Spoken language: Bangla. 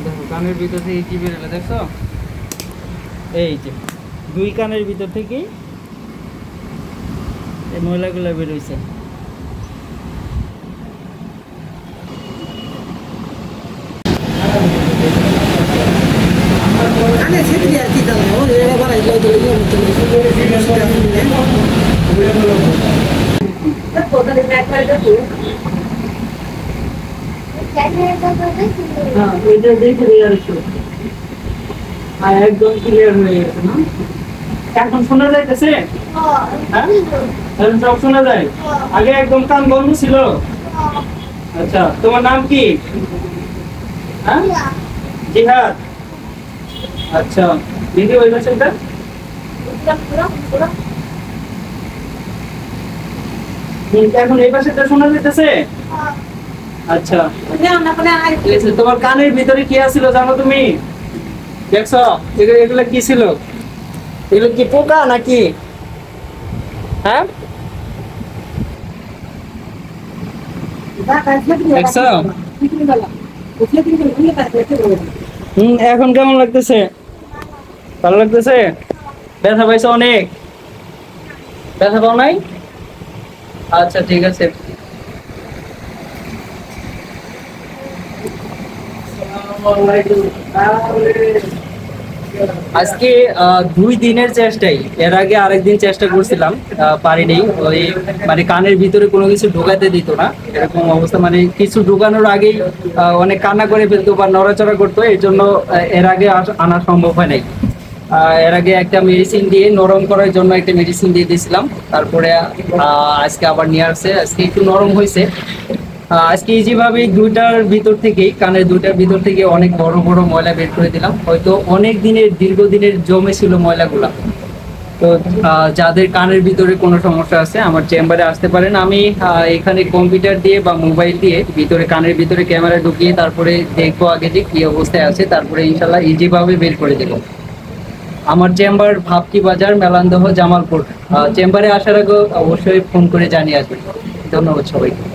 দেখো কানের ভিতর থেকে কি বেরোলো দেখছো, এই যে দুই কানের ভিতর থেকেই এই ময়লাগুলো বেরোইছে। একদম ক্লিয়ার হয়ে গেছে না? এখন শোনা যাইতেছে? এখন সব শোনা যায়? আগে একদম কান বন্ধ ছিল। আচ্ছা, তোমার নাম কি? জিহাদ। আচ্ছা, দিদি ওই পাশেটা এখন এই পাশেটা শোনা যাইতেছে? আচ্ছা, তোমার কানের ভিতরে কি আছিল জানো তুমি? দেখছো এগুলো কি ছিল? এগুলো কি পোকা নাকি? হ্যাঁ, দেখছো? এখন কেমন লাগতেছে? ভালো লাগতেছে? ব্যথা পাইছো অনেক? ব্যথা পাও নাই? আচ্ছা ঠিক আছে। আজকে 2 দিনের চেষ্টাই, এর আগে আরেকদিন চেষ্টা করছিলাম, পারিনি। ওই মানে কানের ভিতরে কোনো কিছু ঢোকাতে দিত না, এরকম অবস্থা। মানে কিছু ঢোকানোর আগেই অনেক কান্না করে ফেলতো বা নড়াচড়া করতো, এই জন্য এর আগে আনা সম্ভব হয় নাই। এর আগে একটা মেডিসিন দিয়ে নরম করার জন্য একটা মেডিসিন দিয়ে দিয়েছিলাম, তারপরে আজকে আবার নিয়ে আসছে। আজকে একটু নরম হয়েছে। আজকে যেভাবে দুইটার ভিতর থেকেই, কানের দুইটার ভিতর থেকে অনেক বড় বড় ময়লা বের করে দিলাম। হয়তো অনেক দিনের, দীর্ঘদিনের জমে ছিল ময়লাগুলা। তো যাদের কানের ভিতরে কোনো সমস্যা আছে আমার চেম্বারে আসতে পারেন। আমি এখানে কম্পিউটার দিয়ে বা মোবাইল দিয়ে ভিতরে, কানের ভিতরে ক্যামেরা ঢুকিয়ে তারপরে দেখবো আগে যে কি অবস্থায় আছে, তারপরে ইনশাল্লাহ ইজিভাবে বের করে দেবো। আমার চেম্বার ভাবকি বাজার, মেলান্দহ, জামালপুর। চেম্বারে আসার আগে অবশ্যই ফোন করে জানিয়ে আসবেন। ধন্যবাদ সবাইকে।